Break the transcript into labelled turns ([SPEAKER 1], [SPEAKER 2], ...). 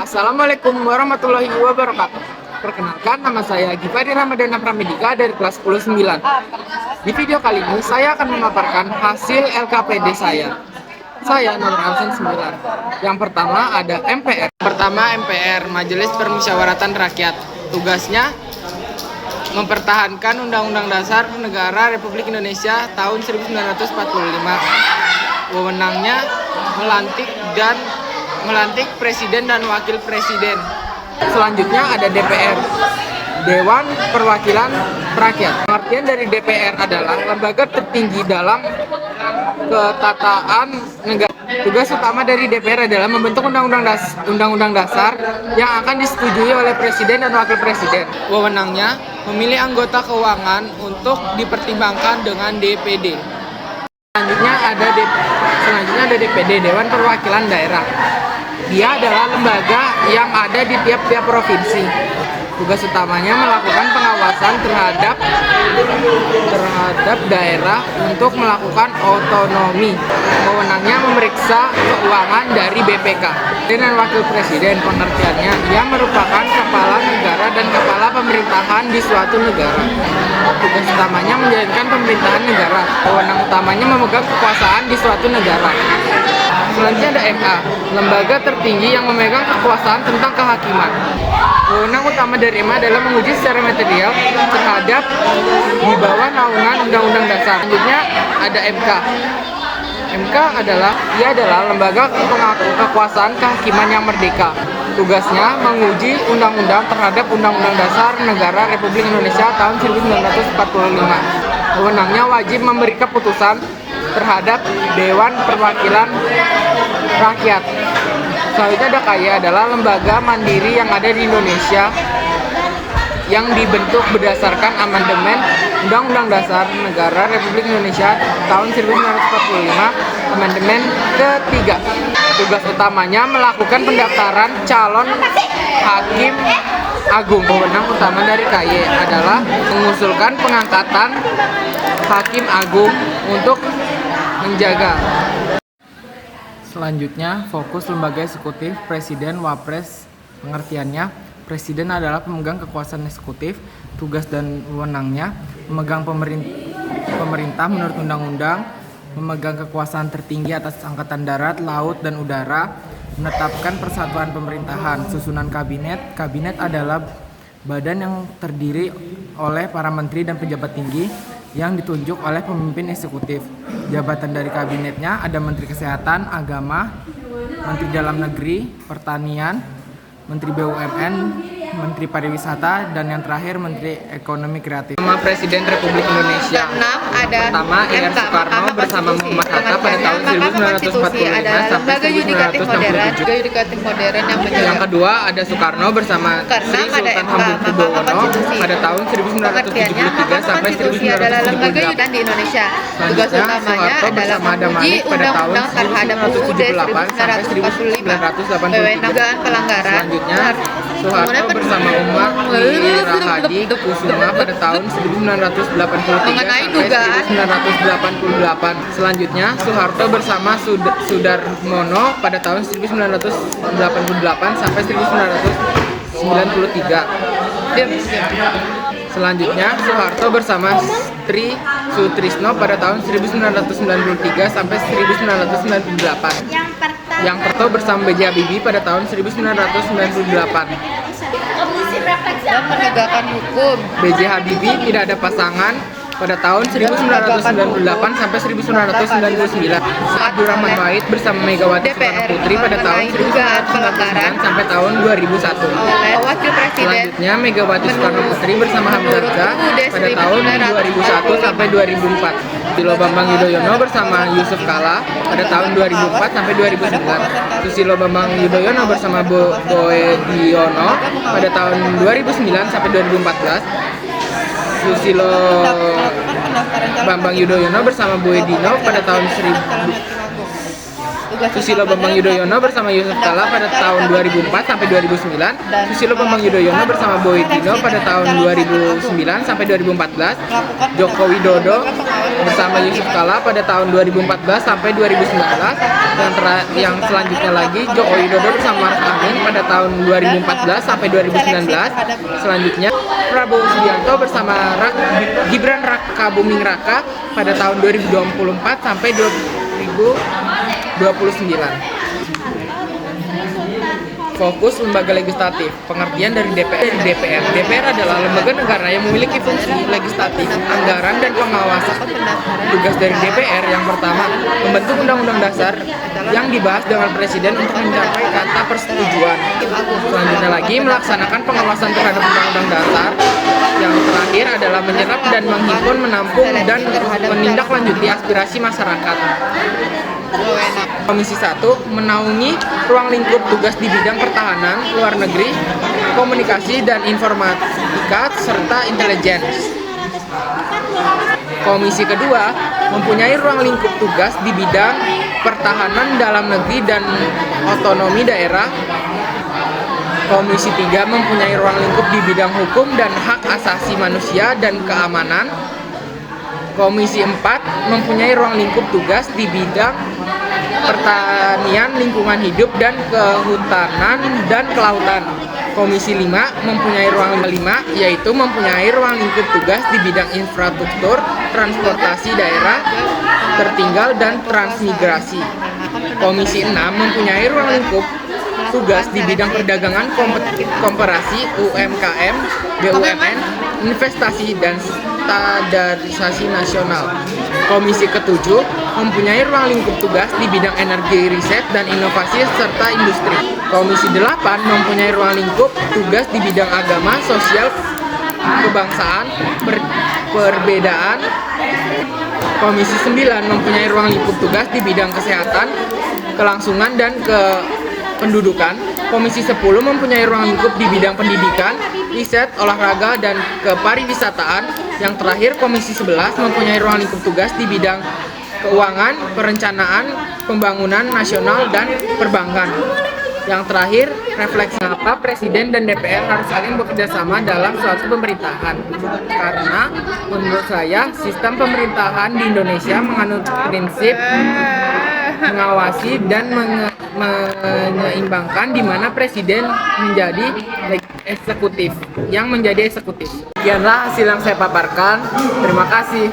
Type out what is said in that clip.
[SPEAKER 1] Assalamualaikum warahmatullahi wabarakatuh. Perkenalkan, nama saya Gifari Ramadana Pramedika dari kelas 10-9. Di video kali ini saya akan memaparkan hasil LKPD saya. Saya nomor absen 9. Yang pertama ada MPR. Pertama MPR, Majelis Permusyawaratan Rakyat. Tugasnya mempertahankan Undang-Undang Dasar Negara Republik Indonesia tahun 1945. Wewenangnya melantik presiden dan wakil presiden. Selanjutnya ada DPR, Dewan Perwakilan Rakyat. Pengertian dari DPR adalah lembaga tertinggi dalam ketataan negara. Tugas utama dari DPR adalah membentuk undang-undang dasar yang akan disetujui oleh presiden dan wakil presiden. Wewenangnya memilih anggota keuangan untuk dipertimbangkan dengan DPD. Selanjutnya ada DPD, Dewan Perwakilan Daerah. Dia adalah lembaga yang ada di tiap-tiap provinsi. Tugas utamanya melakukan pengawasan terhadap daerah untuk melakukan otonomi. Wewenangnya memeriksa keuangan dari BPK. Dan wakil presiden, pengertiannya, ia merupakan kepala negara dan kepala pemerintahan di suatu negara. Tugas utamanya menjalankan pemerintahan negara. Wewenang utamanya memegang kekuasaan di suatu negara. Selanjutnya ada MA, lembaga tertinggi yang memegang kekuasaan tentang kehakiman. Wewenang utama dari MA adalah menguji secara material terhadap di bawah naungan Undang-Undang Dasar. Selanjutnya ada MK. MK adalah lembaga kekuasaan kehakiman yang merdeka. Tugasnya menguji undang-undang terhadap Undang-Undang Dasar Negara Republik Indonesia tahun 1945. Wewenangnya wajib memberi keputusan terhadap Dewan Perwakilan Rakyat. Selanjutnya ada KAY, adalah lembaga mandiri yang ada di Indonesia yang dibentuk berdasarkan amandemen Undang-Undang Dasar Negara Republik Indonesia tahun 1945, amandemen ketiga. Tugas utamanya melakukan pendaftaran calon hakim agung. Wewenang utama dari KAY adalah mengusulkan pengangkatan hakim agung untuk menjaga. Selanjutnya, fokus lembaga eksekutif, presiden, wapres. Pengertiannya, presiden adalah pemegang kekuasaan eksekutif. Tugas dan wewenangnya memegang pemerintah menurut undang-undang, memegang kekuasaan tertinggi atas angkatan darat, laut, dan udara, menetapkan persatuan pemerintahan. Susunan kabinet. Kabinet adalah badan yang terdiri oleh para menteri dan pejabat tinggi yang ditunjuk oleh pemimpin eksekutif. Jabatan dari kabinetnya ada Menteri Kesehatan, Agama, Menteri Dalam Negeri, Pertanian, Menteri BUMN, Menteri Pariwisata, dan yang terakhir Menteri Ekonomi Kreatif. Nama Presiden Republik Indonesia. Pertama, R. Soekarno bersama Muhammad Hatta pada tahun 1945 sampai 1967. Yang kedua, ada Soekarno bersama Sri Sultan Hamengkubuwono pada tahun 1973 sampai 1978.
[SPEAKER 2] Di Indonesia.
[SPEAKER 1] Tugas utamanya adalah menguji undang-undang terhadap UUD 1945, dugaan pelanggaran. Selanjutnya, Soeharto bersama Umar Wirahadi Kusuma pada tahun 1983 sampai 1988. Selanjutnya, Soeharto bersama Sudarmono pada tahun 1988 sampai 1993. Selanjutnya, Soeharto bersama Tri Sutrisno pada tahun 1993 sampai 1998. Yang Perto bersama B.J. Habibie pada tahun 1998.
[SPEAKER 2] Dan menegakkan hukum.
[SPEAKER 1] B.J. Habibie tidak ada pasangan pada tahun 1998 sampai 1999. Abdurrahman Wahid bersama Megawati Soekarno Putri pada tahun 1999 sampai tahun 2001.
[SPEAKER 2] Wakil Presiden.
[SPEAKER 1] Selanjutnya Megawati Soekarno Putri bersama Hamzah pada tahun 2001 sampai 2004. Susilo Bambang Yudhoyono bersama Yusuf Kala pada tahun 2004 sampai 2009. Susilo Bambang Yudhoyono bersama Boediono pada tahun 2009 sampai 2014. Susilo Bambang Yudhoyono bersama Boedino pada tahun
[SPEAKER 2] tugas
[SPEAKER 1] Susilo Bambang Yudhoyono bersama Yusuf Kala pada tahun 2004 sampai 2009, Susilo Bambang Yudhoyono bersama Boy Dino pada tahun 2009 sampai 2014, Joko Widodo bersama Yusuf Kala pada tahun 2014 sampai 2019, yang selanjutnya lagi Joko Widodo bersama Maruf Amin pada tahun 2014 sampai 2019, selanjutnya Prabowo Subianto bersama Gibran Raka Buming Raka pada tahun 2024 sampai 2029. Fokus lembaga legislatif. Pengertian dari DPR. DPR adalah lembaga negara yang memiliki fungsi legislatif, anggaran, dan pengawasan. Tugas dari DPR yang pertama, membentuk undang-undang dasar yang dibahas dengan presiden untuk mencapai kata persetujuan. Selanjutnya lagi, melaksanakan pengawasan terhadap undang-undang dasar. Yang terakhir adalah menyerap dan menghimpun, menampung, dan menindaklanjuti aspirasi masyarakat. Komisi 1 menaungi ruang lingkup tugas di bidang pertahanan, luar negeri, komunikasi dan informatika, serta intelijen. Komisi kedua mempunyai ruang lingkup tugas di bidang pertahanan dalam negeri dan otonomi daerah. Komisi 3 mempunyai ruang lingkup di bidang hukum dan hak asasi manusia dan keamanan. Komisi 4 mempunyai ruang lingkup tugas di bidang pertanian, lingkungan hidup, dan kehutanan dan kelautan. Komisi 5 mempunyai ruang yaitu mempunyai ruang lingkup tugas di bidang infrastruktur, transportasi daerah tertinggal, dan transmigrasi. Komisi 6 mempunyai ruang lingkup tugas di bidang perdagangan, koperasi, UMKM, BUMN, investasi, dan standarisasi nasional. Komisi ke-7 mempunyai ruang lingkup tugas di bidang energi, riset, dan inovasi, serta industri. Komisi 8 mempunyai ruang lingkup tugas di bidang agama, sosial, kebangsaan, perbedaan. Komisi 9 mempunyai ruang lingkup tugas di bidang kesehatan, kelangsungan, dan kependudukan. Komisi 10 mempunyai ruang lingkup di bidang pendidikan, riset, olahraga, dan kepariwisataan. Yang terakhir, Komisi 11 mempunyai ruang lingkup tugas di bidang keuangan, perencanaan, pembangunan nasional, dan perbankan. Yang terakhir, refleksi mengapa Presiden dan DPR harus saling bekerja sama dalam suatu pemerintahan. Karena menurut saya, sistem pemerintahan di Indonesia menganut prinsip mengawasi dan menyeimbangkan, di mana presiden menjadi eksekutif, yang menjadi eksekutif. Sekianlah hasil yang saya paparkan. Terima kasih.